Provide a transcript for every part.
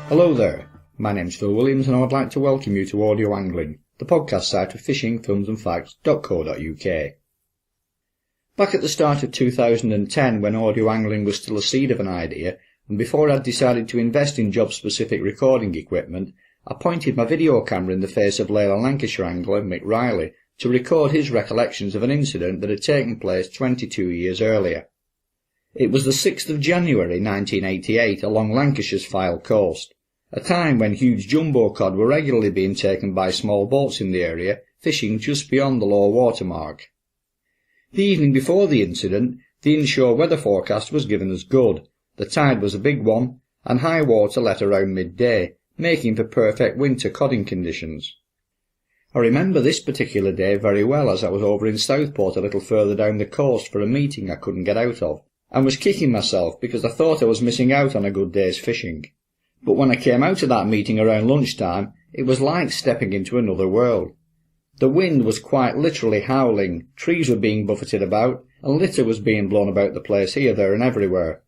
Hello there, my name's Phil Williams and I would like to welcome you to Audio Angling, the podcast site of fishing-films-and-facts.co.uk. Back at the start of 2010, when audio angling was still a seed of an idea, and before I'd decided to invest in job-specific recording equipment, I pointed my video camera in the face of Leyland Lancashire angler Mick Riley to record his recollections of an incident that had taken place 22 years earlier. It was the 6th of January 1988 along Lancashire's Fylde coast, a time when huge jumbo cod were regularly being taken by small boats in the area, fishing just beyond the low water mark. The evening before the incident, the inshore weather forecast was given as good. The tide was a big one, and high water let around midday, making for perfect winter codding conditions. I remember this particular day very well, as I was over in Southport a little further down the coast for a meeting I couldn't get out of, and was kicking myself because I thought I was missing out on a good day's fishing. But when I came out of that meeting around lunchtime, it was like stepping into another world. The wind was quite literally howling, trees were being buffeted about, and litter was being blown about the place here, there and everywhere.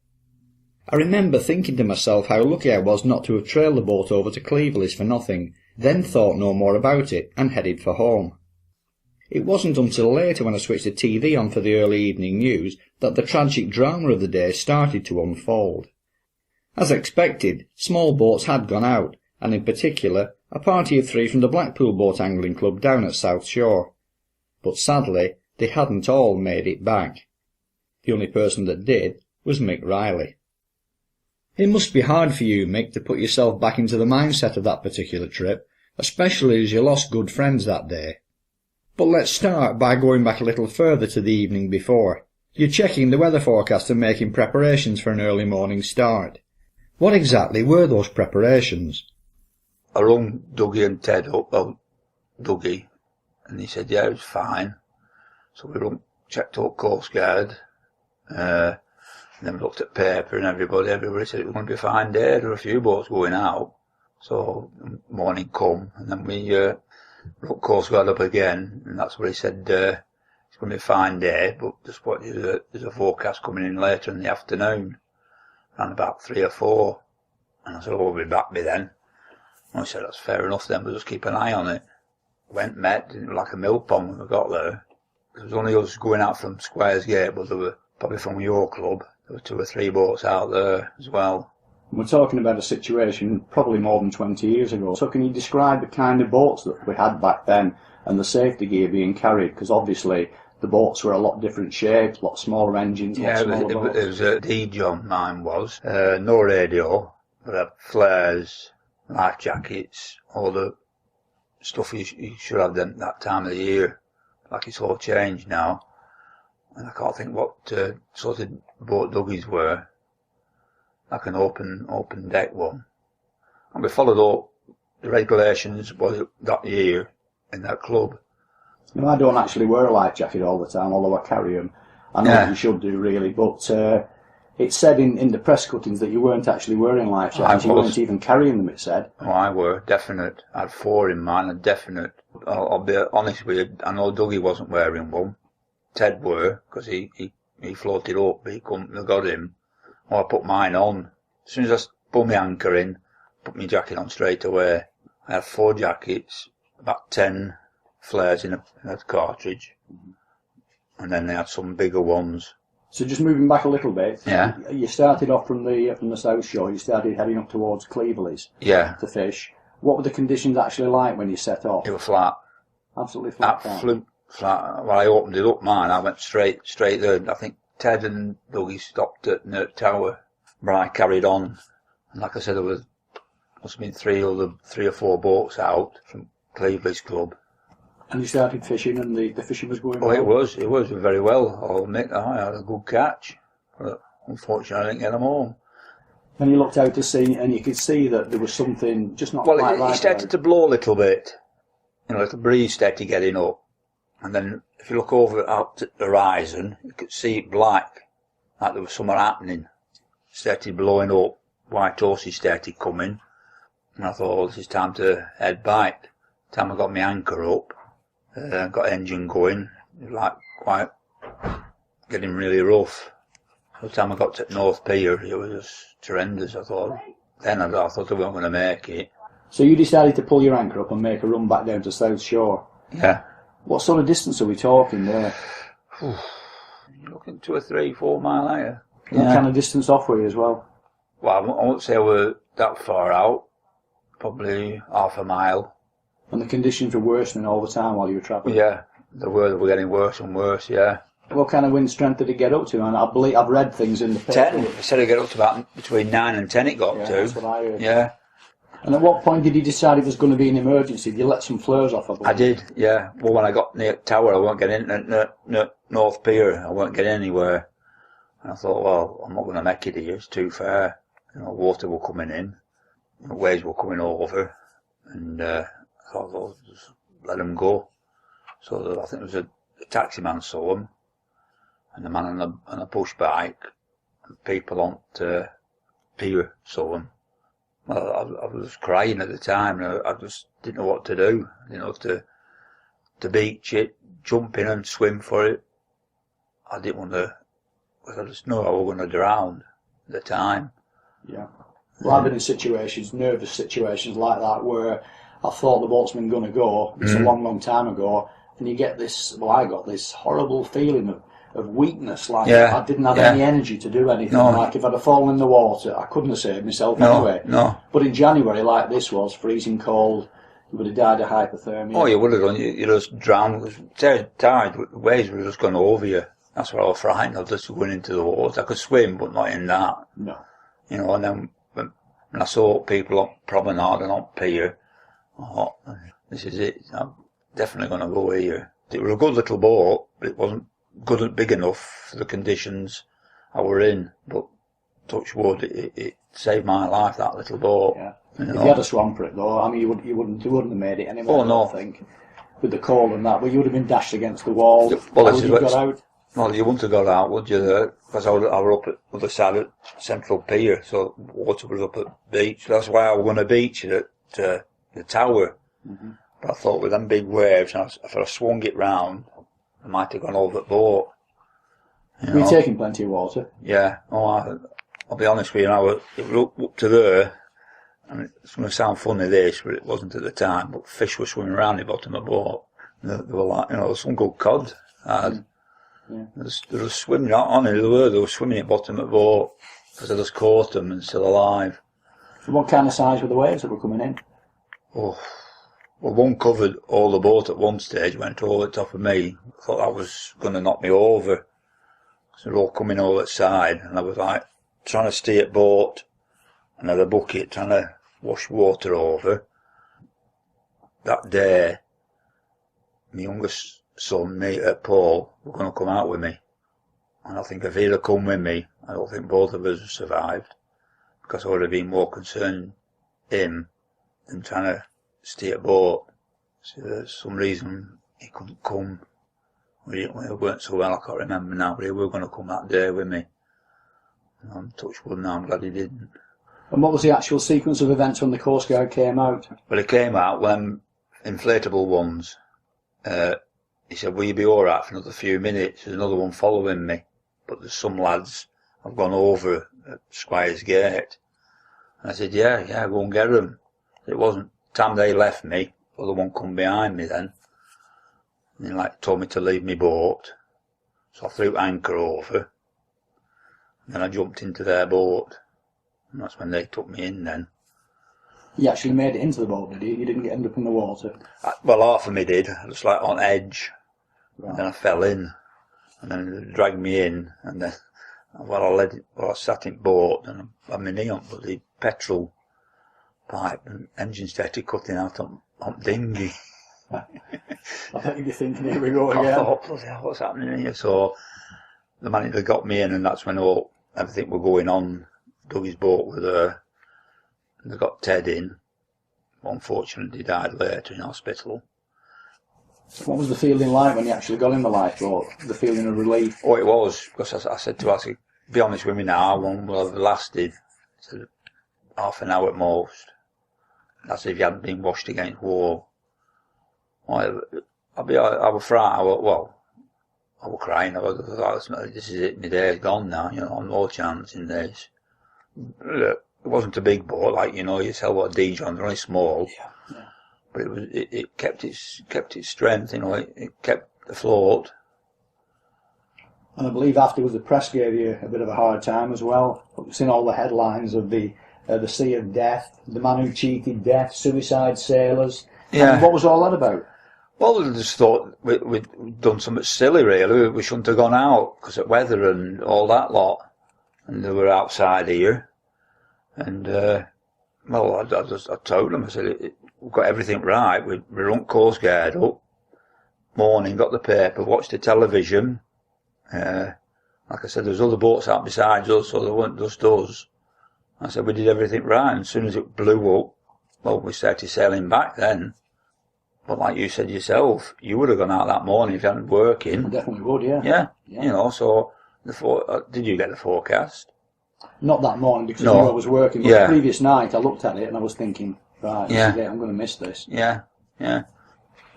I remember thinking to myself how lucky I was not to have trailed the boat over to Cleveland's for nothing, then thought no more about it, and headed for home. It wasn't until later, when I switched the TV on for the early evening news, that the tragic drama of the day started to unfold. As expected, small boats had gone out, and in particular, a party of 3 from the Blackpool Boat Angling Club down at South Shore. But sadly, they hadn't all made it back. The only person that did was Mick Riley. It must be hard for you, Mick, to put yourself back into the mindset of that particular trip, especially as you lost good friends that day. But let's start by going back a little further to the evening before. You're checking the weather forecast and making preparations for an early morning start. What exactly were those preparations? I rung Dougie and Ted up, Dougie, and he said, yeah, it was fine. So we checked up Coast Guard, and then we looked at paper and everybody said it was going to be a fine day. There were a few boats going out. So morning come, and then we looked Coast Guard up again, and that's what he said, it's going to be a fine day, but there's a forecast coming in later in the afternoon, around about 3 or 4. And I said, oh, we'll be back by then. And I said, that's fair enough then, we'll just keep an eye on it. Met, it was like a mill pond when we got there. There was only us going out from Squares Gate, but there were probably from your club, there were 2 or 3 boats out there as well. We're talking about a situation probably more than 20 years ago. So can you describe the kind of boats that we had back then and the safety gear being carried? Because obviously the boats were a lot different shapes, a lot smaller engines, yeah, smaller boats. It was a D-John, mine was. No radio, but had flares, life jackets, all the stuff you should have done that time of the year. Like it's all changed now. And I can't think what sort of boat Dougies were. Like an open deck one. And we followed all the regulations that year in that club. You know, I don't actually wear a life jacket all the time, although I carry them. I know you should do really, but it said in the press cuttings that you weren't actually wearing life jackets. You weren't even carrying them, it said. Oh, I were, definite. I had 4 in mine, and definite. I'll be honest with you, I know Dougie wasn't wearing one. Ted were, because he floated up, but he couldn't have got him. Oh, I put mine on. As soon as I pulled my anchor in, put my jacket on straight away. I had 4 jackets, about 10 flares in a cartridge, and then they had some bigger ones. So just moving back a little bit, yeah. You started off from the South Shore. You started heading up towards Cleveland's, yeah, to fish. What were the conditions actually like when you set off? It was flat, absolutely flat. Flat. Well, I opened it up mine. I went straight there. I think Ted and Dougie stopped at Nert Tower, but I carried on. And like I said, there must have been 3 or 4 boats out from Cleveland's club. And you started fishing, and the fishing was going well? Oh, it was very well. I'll admit I had a good catch, but unfortunately I didn't get them home. And you looked out to sea, and you could see that there was something just not quite right. Well, it started to blow a little bit. You know, a little breeze started getting up. And then if you look over out at the horizon, you could see it black, like there was something happening. It started blowing up, white horses started coming, and I thought, oh, this is time to head back. Time I got my anchor up, got engine going, it was like quite getting really rough. By the time I got to North Pier, it was just horrendous. I thought, then I thought I wasn't going to make it. So you decided to pull your anchor up and make a run back down to South Shore. Yeah. What sort of distance are we talking there? You're looking 2 or 3, 4 mile higher. What kind of distance off were you as well? Well, I won't say we're that far out. Probably half a mile. And the conditions were worsening all the time while you were travelling? Yeah, they were getting worse and worse, yeah. What kind of wind strength did it get up to? And I believe I've read things in the paper. 10. It said it get up to about between 9 and 10 it got to. That's what I heard. Yeah. And at what point did you decide it was going to be an emergency? Did you let some flares off? I did, yeah. Well, when I got near the tower, I won't get in North Pier. I won't get anywhere. And I thought, well, I'm not going to make it here. It's too far. You know, water were coming in, waves were coming over, and I thought, well, just let them go. So I think there was a taxi man saw them, and the man on a push bike, and people on the pier saw them. Well, I was crying at the time, and I just didn't know what to do. You know, to beach it, jump in and swim for it. I didn't want to, because I just knew I was going to drown at the time. Yeah. Well, I've been in situations, nervous situations like that, where I thought the boat's been going to go. It's a long, long time ago, and you get this. Well, I got this horrible feeling of weakness, like I didn't have any energy to do anything. No. Like if I'd have fallen in the water, I couldn't have saved myself anyway. No. But in January, like this was, freezing cold, you would have died of hypothermia. Oh, you would have done. You just drowned. It was tide. The waves were just going over you. That's what I was frightened of, just going into the water. I could swim, but not in that. No. You know, and then when I saw people on promenade and on pier, I thought, this is it. I'm definitely going to go here. It was a good little boat, but it wasn't big enough for the conditions I were in. But touch wood, it saved my life, that little boat. Yeah. You know? If you had a swam for it though, I mean, you wouldn't have made it anyway. Oh, no. I think, with the cold and that, but you would have been dashed against the wall. Well, How would you have got out? Well, you wouldn't have got out, would you? Because I was up at the other side of Central Pier, so water was up at the beach. That's why I was going to beach it at the tower. Mm-hmm. But I thought with them big waves, if I swung it round, I might have gone over the boat. Were you taking plenty of water? Yeah. Oh, I'll be honest with you, it was up to there, and it's going to sound funny this, but it wasn't at the time, but fish were swimming around the bottom of the boat. They were like, some good cod. Yeah. They were swimming on it, they were swimming at the bottom of the boat, because I just caught them and still alive. So what kind of size were the waves that were coming in? Oh, well, one covered all the boat at one stage, went over the top of me. I thought that was going to knock me over. So they're all coming over the side, and I was like, trying to steer the boat, and had a bucket trying to wash water over. That day, my youngest son, me, Paul, were going to come out with me. And I think if he'd have come with me, I don't think both of us have survived. Because I would have been more concerned him than trying to steer a boat. So there's some reason he couldn't come. We weren't so well, I can't remember now, but he were going to come that day with me. And I'm touch wood now, I'm glad he didn't. And what was the actual sequence of events when the Coast Guard came out? Well, it came out when inflatable ones, he said, will you be alright for another few minutes? There's another one following me. But there's some lads have gone over at Squire's Gate. And I said, yeah, go and get them. It wasn't time they left me, other one come behind me then. And he told me to leave my boat. So I threw anchor over. And then I jumped into their boat. And that's when they took me in then. You actually made it into the boat, did you? You didn't end up in the water? Well, half of me did. I was on edge. Right. And then I fell in. And then they dragged me in. And then, I sat in boat and I had my knee on the petrol pipe and engine started cutting out on dinghy. I bet you'd be thinking, here we go again. I thought, bloody hell, what's happening here? So the manager got me in, and that's when everything were going on. Dougie's boat was there. They got Ted in. Unfortunately, he died later in hospital. What was the feeling like when you actually got in the lifeboat? The feeling of relief? Oh, it was, because I said to her, be honest with me now, how long will have lasted? I said, half an hour at most. That's if you hadn't been washed against war. I was frightened. I was crying. I was like, this is it, my day's gone now, I'm no chance in this. wasn't a big boat, like, you know, you tell what a D-John, they're only small. Yeah, yeah. But it kept its strength, you know, it kept afloat. And I believe afterwards the press gave you a bit of a hard time as well. We've seen all the headlines of the Sea of Death, the man who cheated death, suicide sailors. Yeah. And what was all that about? Well, we just thought we'd done something silly, really. We shouldn't have gone out because of weather and all that lot. And they were outside here. And, well, I told them, I said, we've got everything right. We run Coast Guard up, morning, got the paper, watched the television. Like I said, there's other boats out besides us, so they weren't just us. I said, we did everything right. And as soon as it blew up, well, we started sailing back then. But like you said yourself, you would have gone out that morning if you hadn't been working. I definitely would, yeah. Yeah. You know, so, did you get the forecast? Not that morning because I knew I was working, but the previous night I looked at it and I was thinking, right, I'm going to miss this. Yeah, yeah.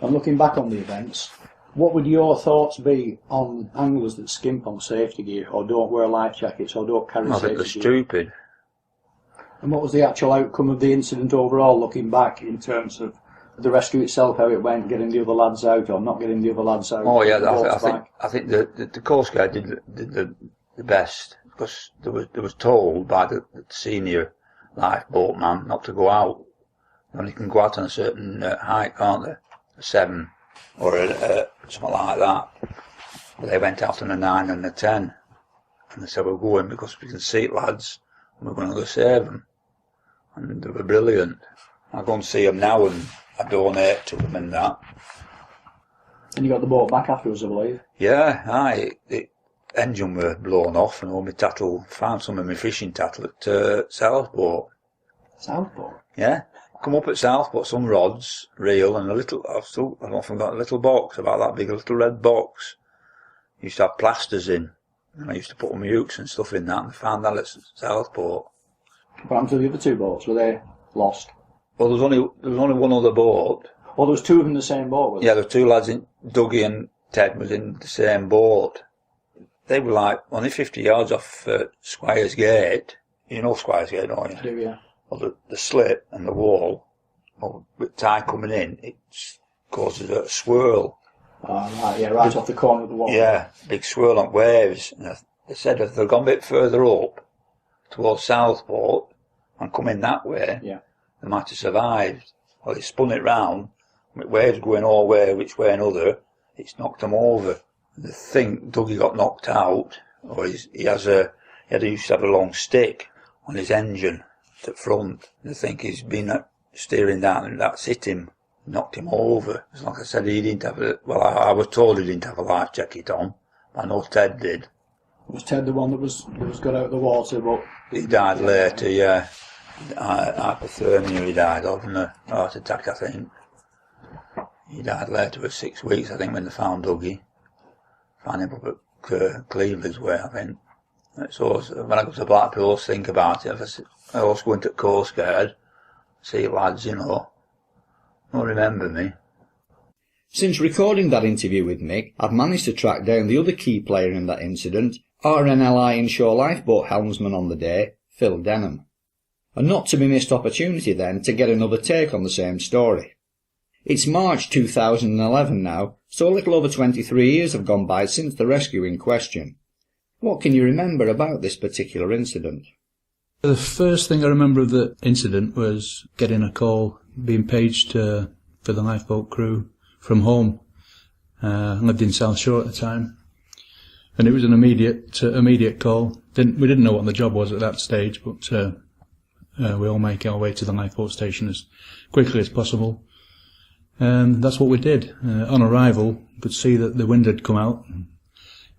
And looking back on the events, what would your thoughts be on anglers that skimp on safety gear, or don't wear life jackets, or don't carry safety gear? I think they're stupid. And what was the actual outcome of the incident overall, looking back, in terms of the rescue itself, how it went, getting the other lads out or not getting the other lads out? Oh yeah, I think the Coast Guard did the best, because they was told by the senior lifeboat man not to go out. Only can go out on a certain height, can't they? A 7 or something like that. But they went out on a 9 and a 10, and they said, we're going because we can see it, lads, and we're going to go save them. And they were brilliant. I go and see them now and I donate to them and that. And you got the boat back afterwards, I believe? Yeah, the engine were blown off and all my tattle, found some of my fishing tattle at Southport. Southport? Yeah. Come up at Southport, some rods, reel, and I've often got a little box, about that big, a little red box. Used to have plasters in, and I used to put my hooks and stuff in that, and I found that at Southport. What happened to the other 2 boats? Were they lost? Well, there was only one other boat. Well, there was 2 of them in the same boat, was there? Yeah, there were 2 lads Dougie and Ted was in the same boat. They were like only 50 yards off Squire's Gate. You know Squire's Gate, don't you? I do, yeah. Well, the slip and the wall, well, with tide coming in, it causes a swirl. Right, yeah, right off the corner of the wall. Yeah, big swirl on waves. And they said if they'd gone a bit further up towards Southport and come in that way, they might have survived. Well, they spun it round, with waves going all way, which way another, it's knocked them over. And they think Dougie got knocked out, or he used to have a long stick on his engine at the front. They think he's been steering down and that's hit him, knocked him over. Like I said, he didn't have I was told he didn't have a life jacket on. I know Ted did. Was Ted the one that was got out of the water, but... He died later, yeah. Hypothermia he died of, and a heart attack, I think. He died later with 6 weeks, I think, when they found Dougie. Found him up at Cleveland's way, I think. So when I go to Blackpool, I always think about it. I always go into Coast Guard, see lads, you know, don't remember me. Since recording that interview with Mick, I've managed to track down the other key player in that incident, RNLI inshore lifeboat helmsman on the day, Phil Denham. A not to be missed opportunity then to get another take on the same story. It's March 2011 now, so a little over 23 years have gone by since the rescue in question. What can you remember about this particular incident? The first thing I remember of the incident was getting a call, being paged for the lifeboat crew from home. I lived in South Shore at the time, and it was an immediate call. We didn't know what the job was at that stage, but we all make our way to the lifeboat station as quickly as possible. That's what we did. On arrival, we could see that the wind had come out.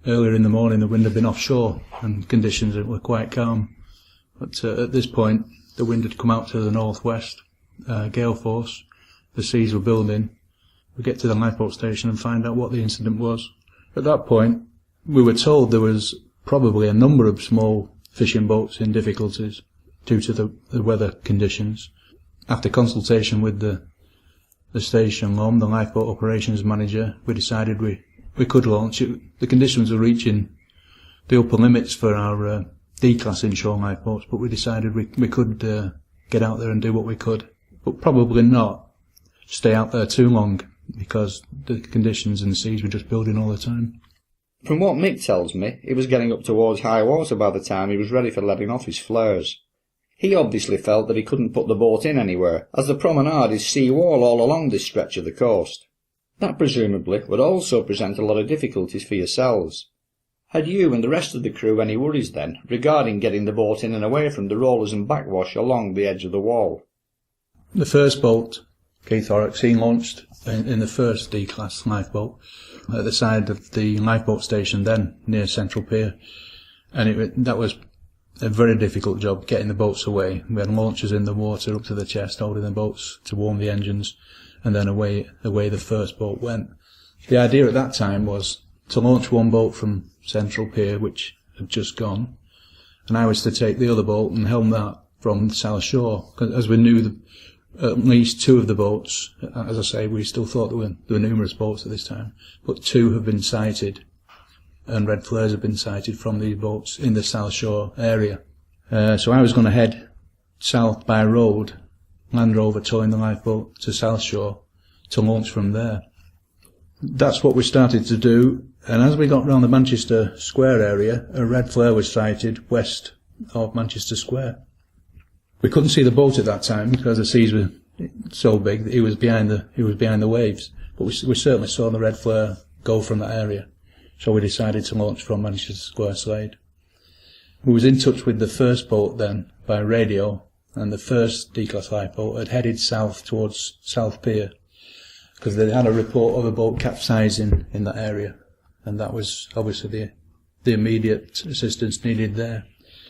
Earlier in the morning, the wind had been offshore, and conditions were quite calm. But at this point, the wind had come out to the northwest, gale force. The seas were building. We get to the lifeboat station and find out what the incident was. At that point, we were told there was probably a number of small fishing boats in difficulties due to the weather conditions. After consultation with the station LOM, the lifeboat operations manager, we decided we could launch it. The conditions were reaching the upper limits for our D-class inshore lifeboats, but we decided we could get out there and do what we could, but probably not stay out there too long, because the conditions in the seas were just building all the time. From what Mick tells me, it was getting up towards high water by the time he was ready for letting off his flares. He obviously felt that he couldn't put the boat in anywhere, as the promenade is sea wall all along this stretch of the coast. That presumably would also present a lot of difficulties for yourselves. Had you and the rest of the crew any worries then regarding getting the boat in and away from the rollers and backwash along the edge of the wall? The first boat, Keith Horrocks, he launched in the first D-class lifeboat at the side of the lifeboat station then, near Central Pier. And that was a very difficult job, getting the boats away. We had launchers in the water up to the chest, holding the boats to warm the engines, and then away the first boat went. The idea at that time was to launch one boat from Central Pier, which had just gone, and I was to take the other boat and helm that from the South Shore, as we knew at least two of the boats. As I say, we still thought there were numerous boats at this time, but two have been sighted, and red flares have been sighted from these boats in the South Shore area. So I was going to head south by road, Land Rover towing the lifeboat to South Shore, to launch from there. That's what we started to do, and as we got round the Manchester Square area, a red flare was sighted west of Manchester Square. We couldn't see the boat at that time because the seas were so big that he was behind the waves, but we certainly saw the red flare go from that area. So we decided to launch from Manchester Square Slade. We was in touch with the first boat then by radio, and the first D-class lifeboat had headed south towards South Pier, because they had a report of a boat capsizing in that area, and that was obviously the immediate assistance needed there.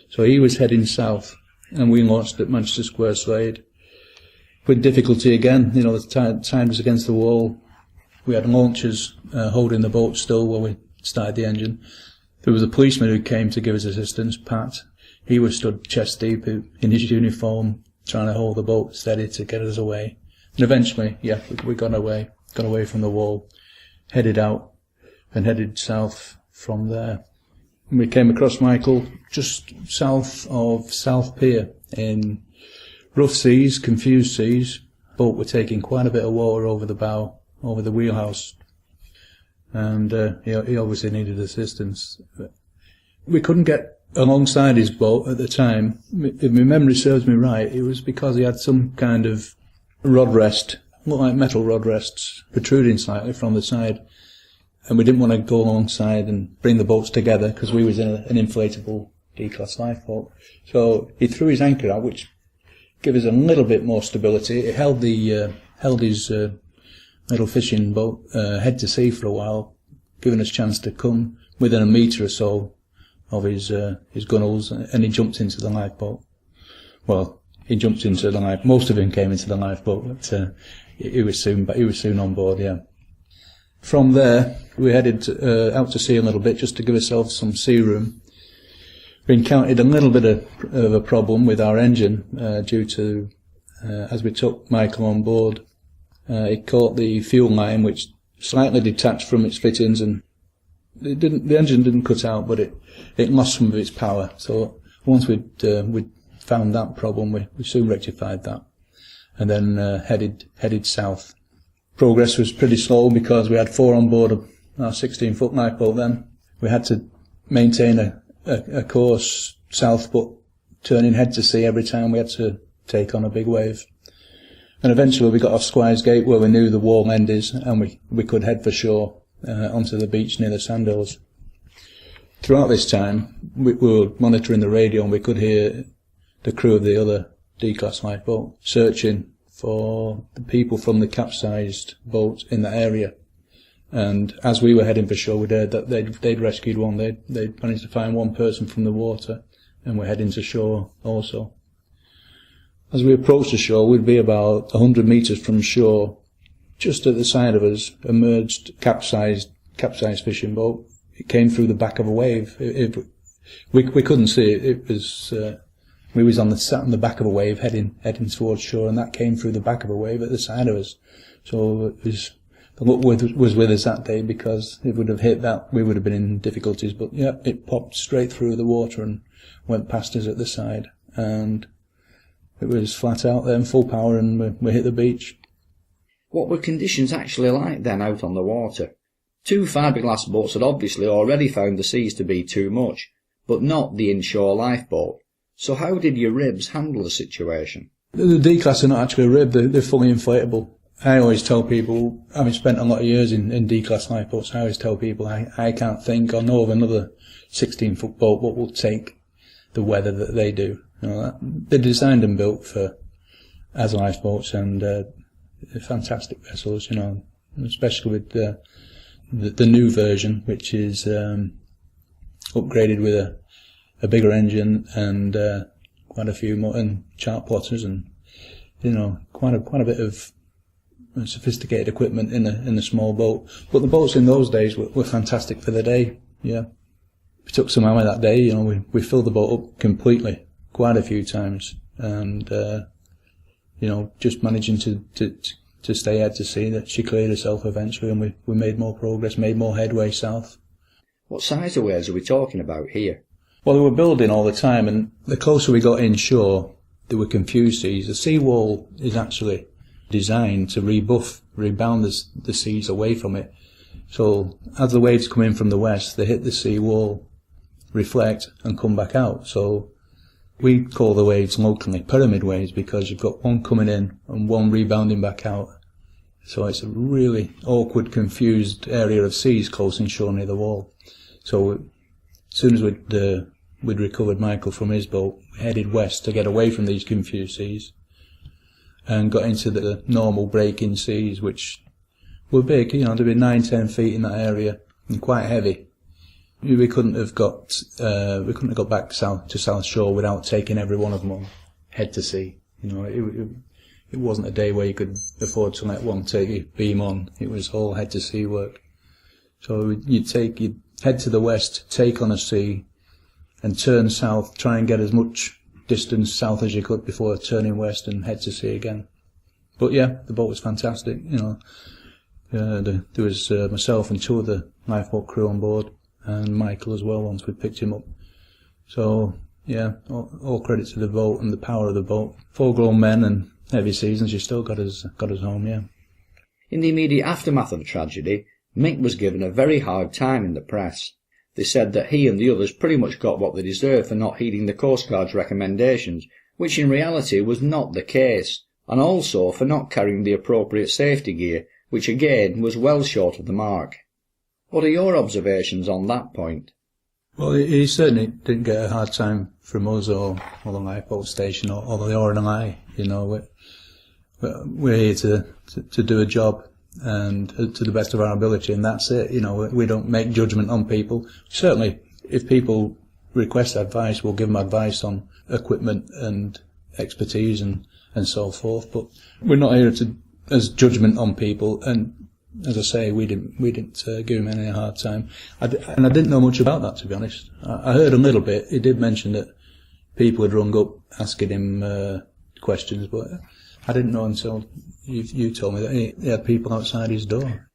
So he was heading south, and we launched at Manchester Square Slade. With difficulty again, the tide was against the wall. We had launchers holding the boat still while we started the engine. There was a policeman who came to give us assistance, Pat. He was stood chest deep in his uniform, trying to hold the boat steady to get us away. And eventually, we got away from the wall, headed out, and headed south from there. And we came across Michael just south of South Pier in rough seas, confused seas. Boat were taking quite a bit of water over the bow, over the wheelhouse, and he obviously needed assistance. We couldn't get alongside his boat at the time. If my memory serves me right, it was because he had some kind of rod rest, looked like metal rod rests, protruding slightly from the side, and we didn't want to go alongside and bring the boats together because we was in an inflatable D-class lifeboat. So he threw his anchor out, which gave us a little bit more stability. It held his little fishing boat head to sea for a while, giving us a chance to come within a metre or so of his gunnels, and he jumped into the lifeboat. Well, he jumped into the life. Most of him came into the lifeboat, but he was soon on board. Yeah. From there, we headed out to sea a little bit just to give ourselves some sea room. We encountered a little bit of a problem with our engine due to as we took Michael on board, it caught the fuel line, which slightly detached from its fittings, and the engine didn't cut out, but it lost some of its power. So once we'd found that problem, we soon rectified that, and then headed south. Progress was pretty slow because we had 4 on board our 16-foot lifeboat then. We had to maintain a course south, but turning head to sea every time we had to take on a big wave. And eventually we got off Squires Gate where we knew the wall end is, and we could head for shore onto the beach near the Sandhills. Throughout this time, we were monitoring the radio, and we could hear the crew of the other D-class lifeboat searching for the people from the capsized boat in the area. And as we were heading for shore, we heard that they'd rescued one. They'd managed to find one person from the water, and we're heading to shore also. As we approached the shore, we'd be about 100 metres from shore. Just at the side of us emerged capsized fishing boat. It came through the back of a wave. We couldn't see it. It was we was sat on the back of a wave heading towards shore, and that came through the back of a wave at the side of us. So it was the luck was with us that day, because if it would have hit that, we would have been in difficulties. But yeah, it popped straight through the water and went past us at the side, and it was flat out there in full power, and we hit the beach. What were conditions actually like then out on the water? 2 fiberglass boats had obviously already found the seas to be too much, but not the inshore lifeboat. So how did your ribs handle the situation? The D-class are not actually a rib, they're fully inflatable. I always tell people, having spent a lot of years in D-class lifeboats, I always tell people I can't think or know of another 16-foot boat what will take the weather that they do. You know, they're designed and built as lifeboats, and they're fantastic vessels, you know, especially with the new version, which is upgraded with a bigger engine and quite a few more, and chart plotters, and you know, quite a bit of sophisticated equipment in a small boat. But the boats in those days were fantastic for the day. Yeah, we took some hour that day. You know, we filled the boat up completely quite a few times, and you know, just managing to stay out to sea, that she cleared herself eventually, and we made more progress, made more headway south. What size of waves are we talking about here? Well, they were building all the time, and the closer we got inshore, there were confused seas. The seawall is actually designed to rebound the seas away from it. So as the waves come in from the west, they hit the seawall, reflect, and come back out. So we call the waves locally pyramid waves, because you've got one coming in and one rebounding back out. So it's a really awkward, confused area of seas close inshore near the wall. So as soon as we'd recovered Michael from his boat, we headed west to get away from these confused seas, and got into the normal breaking seas, which were big. You know, there'd be 9-10 feet in that area and quite heavy. We couldn't have got back to South Shore without taking every one of them on head to sea. You know, it wasn't a day where you could afford to let one take your beam on. It was all head to sea work. So you'd head to the west, take on a sea, and turn south, try and get as much distance south as you could before turning west and head to sea again. But yeah, the boat was fantastic. You know, there was myself and 2 of the lifeboat crew on board, and Michael as well once we picked him up. So yeah, all credit to the boat and the power of the boat. 4 grown men and heavy seas, and she still got us home. Yeah. In the immediate aftermath of the tragedy, Mick was given a very hard time in the press. They said that he and the others pretty much got what they deserved for not heeding the Coast Guard's recommendations, which in reality was not the case, and also for not carrying the appropriate safety gear, which again was well short of the mark. What are your observations on that point? Well, he certainly didn't get a hard time from us or the lifeboat station or the RNLI. You know, we're here to do a job, and to the best of our ability, and that's it. You know, we don't make judgment on people. Certainly, if people request advice, we'll give them advice on equipment and expertise and so forth. But we're not here as judgment on people. And as I say, we didn't give him any hard time. And I didn't know much about that, to be honest. I heard a little bit. He did mention that people had rung up asking him questions, but I didn't know until you told me that he had people outside his door.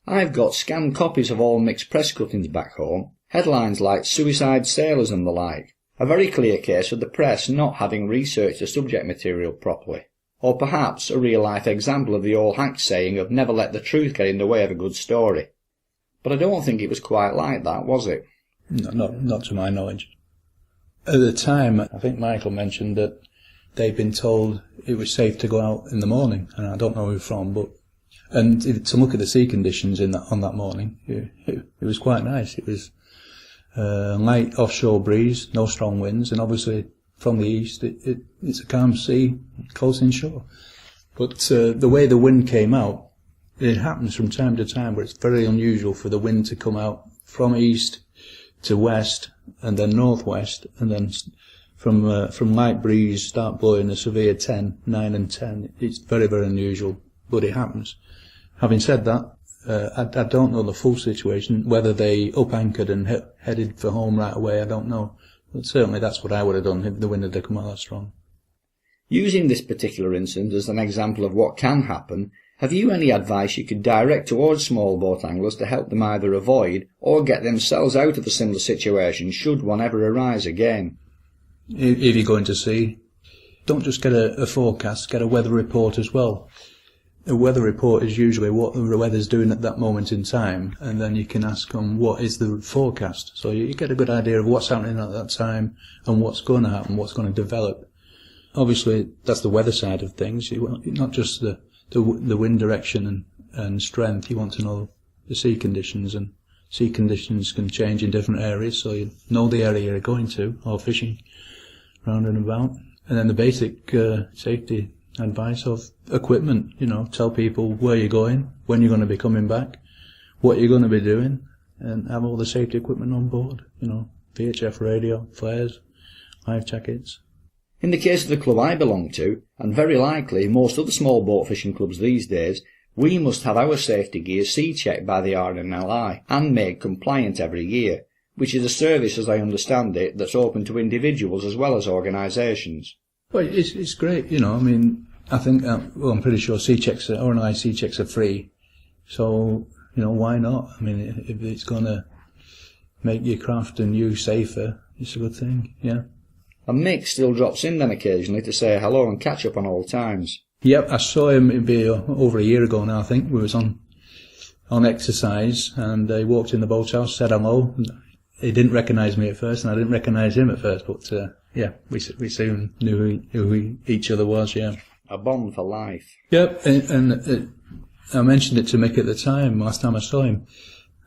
I've got scanned copies of all Mick's press cuttings back home, headlines like "Suicide Sailors" and the like. A very clear case of the press not having researched the subject material properly. Or perhaps a real-life example of the old hack saying of never let the truth get in the way of a good story. But I don't think it was quite like that, was it? No, not to my knowledge. At the time, I think Michael mentioned that they'd been told it was safe to go out in the morning, and I don't know who from, and to look at the sea conditions on that morning, it was quite nice. It was light offshore breeze, no strong winds, and obviously from the east it's a calm sea close inshore. But the way the wind came out, it happens from time to time, but it's very unusual for the wind to come out from east to west and then northwest, and then from light breeze start blowing a severe 9 and 10. It's very, very unusual, but it happens. Having said that, I don't know the full situation, whether they up-anchored and headed for home right away, I don't know. But certainly that's what I would have done if the wind had come out that strong. Using this particular incident as an example of what can happen, Have you any advice you could direct towards small boat anglers to help them either avoid or get themselves out of a similar situation should one ever arise again? If you're going to sea, don't just get a forecast, get a weather report as well. A weather report is usually what the weather's doing at that moment in time, and then you can ask them what is the forecast. So you get a good idea of what's happening at that time and what's going to happen, what's going to develop. Obviously, that's the weather side of things. Not just the wind direction and strength. You want to know the sea conditions, and sea conditions can change in different areas, so you know the area you're going to or fishing round and about. And then the basic safety advice of equipment, tell people where you're going, when you're going to be coming back, what you're going to be doing, and have all the safety equipment on board, VHF radio, flares, life jackets. In the case of the club I belong to, and very likely most other small boat fishing clubs these days, we must have our safety gear sea-checked by the RNLI and made compliant every year, which is a service, as I understand it, that's open to individuals as well as organisations. Well, it's great, I think, I'm pretty sure RNLI C-checks are free, so, why not? If it's going to make your craft and you safer, it's a good thing, yeah. And Mick still drops in then occasionally to say hello and catch up on old times. Yep, I saw him, it'd be over a year ago now, I think. We was on exercise, and he walked in the boathouse, said hello. He didn't recognise me at first, and I didn't recognise him at first, but we soon knew who each other was, yeah. A bond for life. Yep, and I mentioned it to Mick at the time, last time I saw him.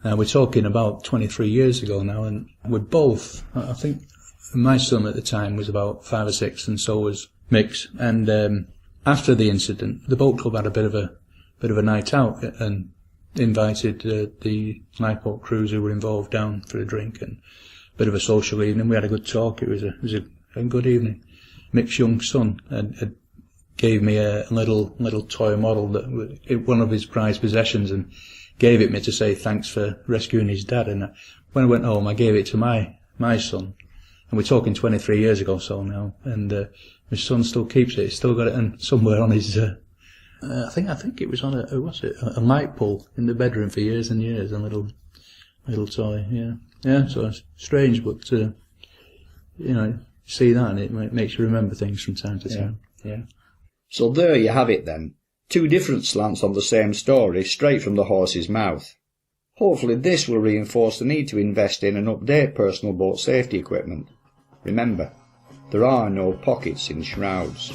We're talking about 23 years ago now, and we're both, I think, my son at the time was about 5 or 6, and so was Mick's. And after the incident, the boat club had a bit of a night out and invited the lifeboat crews who were involved down for a drink and a bit of a social evening. We had a good talk. It was a good evening. Mick's young son had gave me a little toy model that one of his prized possessions, and gave it me to say thanks for rescuing his dad. And when I went home, I gave it to my son. And we're talking 23 years ago so now, and my son still keeps it. He's still got it somewhere on his. I think it was on a light pole in the bedroom for years and years. A little toy, yeah. So it's strange, but see that, and it makes you remember things from time to time. Yeah. So there you have it then. 2 different slants on the same story, straight from the horse's mouth. Hopefully this will reinforce the need to invest in and update personal boat safety equipment. Remember, there are no pockets in shrouds.